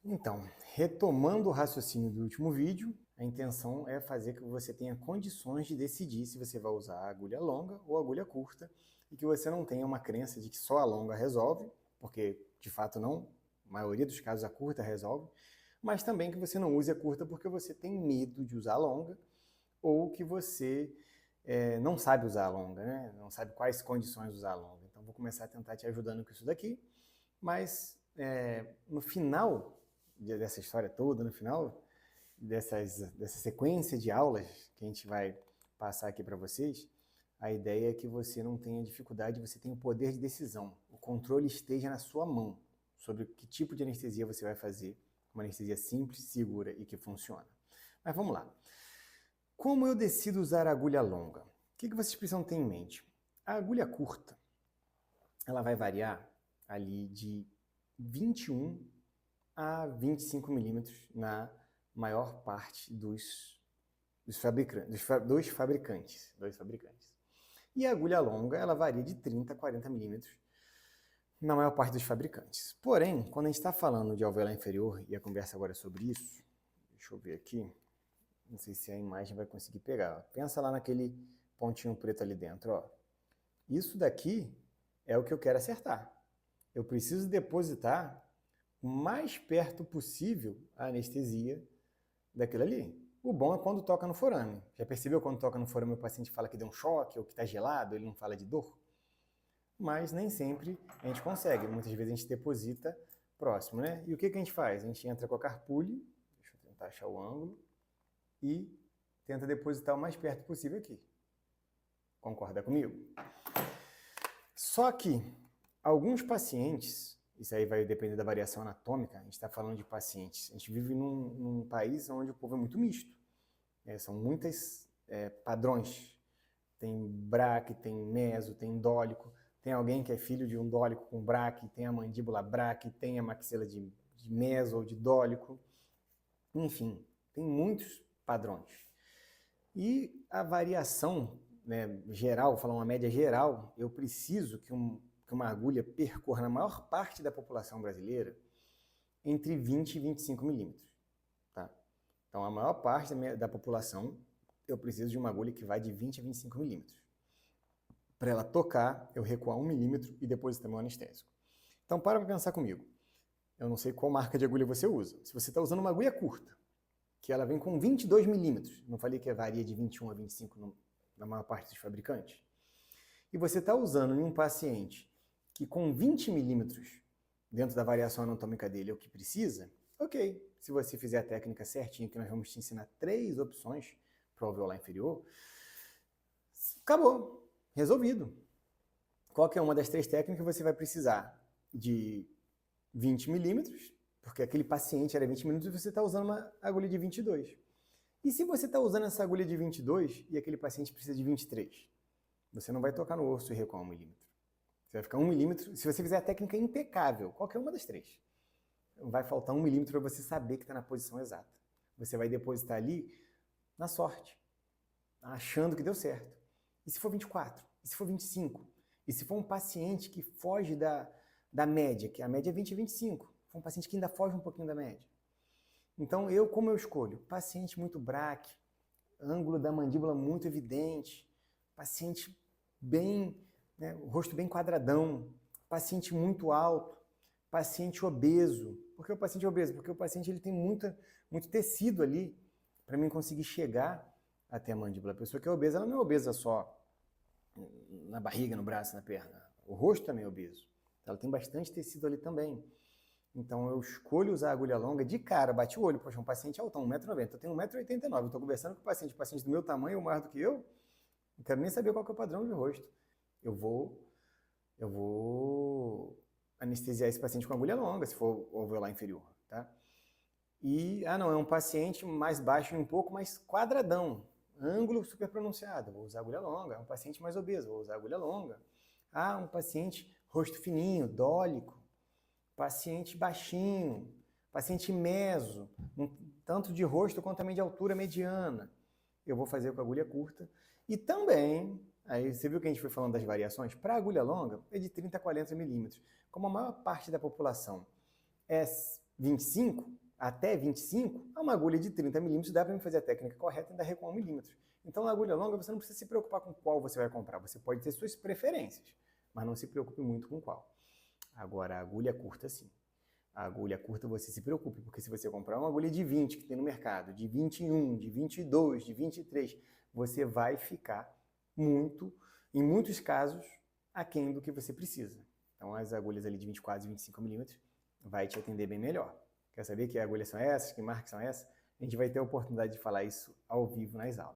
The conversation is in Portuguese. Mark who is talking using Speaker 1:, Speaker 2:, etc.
Speaker 1: Então, retomando o raciocínio do último vídeo, a intenção é fazer que você tenha condições de decidir se você vai usar a agulha longa ou a agulha curta e que você não tenha uma crença de que só a longa resolve, porque de fato não, a maioria dos casos a curta resolve, mas também que você não use a curta porque você tem medo de usar a longa ou que você não sabe usar a longa, né? Não sabe quais condições usar a longa. Então vou começar a tentar te ajudando com isso daqui, mas no final dessa história toda, no final dessa sequência de aulas que a gente vai passar aqui para vocês, a ideia é que você não tenha dificuldade, você tenha o poder de decisão, o controle esteja na sua mão sobre que tipo de anestesia você vai fazer, uma anestesia simples, segura e que funciona. Mas vamos lá. Como eu decido usar a agulha longa? O que vocês precisam ter em mente? A agulha curta, ela vai variar ali de 21 a 25 milímetros na maior parte dos fabricantes. E a agulha longa, ela varia de 30 a 40 milímetros na maior parte dos fabricantes. Porém, quando a gente está falando de alvéolar inferior, e a conversa agora é sobre isso, deixa eu ver aqui, não sei se a imagem vai conseguir pegar. Pensa lá naquele pontinho preto ali dentro. Ó. Isso daqui é o que eu quero acertar. Eu preciso depositar o mais perto possível a anestesia daquilo ali. O bom é quando toca no forame. Já percebeu quando toca no forame o paciente fala que deu um choque ou que está gelado, ele não fala de dor? Mas nem sempre a gente consegue. Muitas vezes a gente deposita próximo, né? E o que a gente faz? A gente entra com a carpule, deixa eu tentar achar o ângulo, e tenta depositar o mais perto possível aqui. Concorda comigo? Só que alguns pacientes, isso aí vai depender da variação anatômica, a gente está falando de pacientes, a gente vive num país onde o povo é muito misto, são muitos padrões, tem braque, tem meso, tem dólico, tem alguém que é filho de um dólico com braque, tem a mandíbula braque, tem a maxila de meso ou de dólico, enfim, tem muitos padrões. E a variação geral, vou falar uma média geral, eu preciso que uma agulha percorra na maior parte da população brasileira entre 20 e 25 milímetros. Tá? Então, a maior parte da população, eu preciso de uma agulha que vai de 20 a 25 milímetros. Para ela tocar, eu recuar 1 milímetro e depositar meu anestésico. Então, para pensar comigo. Eu não sei qual marca de agulha você usa. Se você está usando uma agulha curta, que ela vem com 22 milímetros, não falei que varia de 21 a 25 na maior parte dos fabricantes? E você está usando em um paciente que com 20 milímetros, dentro da variação anatômica dele, é o que precisa, ok. Se você fizer a técnica certinha, que nós vamos te ensinar 3 opções para o alveolar inferior, acabou, resolvido. Qualquer uma das 3 técnicas você vai precisar de 20 milímetros, porque aquele paciente era 20 milímetros e você está usando uma agulha de 22. E se você está usando essa agulha de 22 e aquele paciente precisa de 23? Você não vai tocar no osso e recuar 1 milímetro. Você vai ficar 1 milímetro, se você fizer a técnica impecável, qualquer uma das 3, vai faltar 1 milímetro para você saber que está na posição exata. Você vai depositar ali na sorte, achando que deu certo. E se for 24? E se for 25? E se for um paciente que foge da média, que a média é 20 e 25, for um paciente que ainda foge um pouquinho da média. Então, como eu escolho? Paciente muito braque, ângulo da mandíbula muito evidente, paciente bem, o rosto bem quadradão, paciente muito alto, paciente obeso. Por que o paciente obeso? Porque o paciente ele tem muito tecido ali para mim conseguir chegar até a mandíbula. A pessoa que é obesa, ela não é obesa só na barriga, no braço, na perna. O rosto também é obeso. Ela tem bastante tecido ali também. Então eu escolho usar a agulha longa de cara, bate o olho, poxa, um paciente altão, 1,90 m, eu tenho 1,89 m, eu estou conversando com o paciente do meu tamanho ou maior do que eu, não quero nem saber qual que é o padrão de rosto. Eu vou anestesiar esse paciente com agulha longa, se for o alveolar inferior, tá? E, não, é um paciente mais baixo e um pouco mais quadradão, ângulo super pronunciado, vou usar agulha longa. É um paciente mais obeso, vou usar agulha longa. Um paciente rosto fininho, dólico, paciente baixinho, paciente meso, tanto de rosto quanto também de altura mediana. Eu vou fazer com agulha curta. E também, aí você viu que a gente foi falando das variações? Para agulha longa, é de 30 a 40 milímetros. Como a maior parte da população é 25, até 25, uma agulha de 30 milímetros dá para fazer a técnica correta e ainda recuar 1 milímetro. Então, na agulha longa, você não precisa se preocupar com qual você vai comprar. Você pode ter suas preferências, mas não se preocupe muito com qual. Agora, a agulha curta, sim. A agulha curta você se preocupe, porque se você comprar uma agulha de 20 que tem no mercado, de 21, de 22, de 23, você vai ficar em muitos casos, aquém do que você precisa. Então, as agulhas ali de 24 e 25 milímetros vai te atender bem melhor. Quer saber que agulhas são essas, que marcas são essas? A gente vai ter a oportunidade de falar isso ao vivo nas aulas.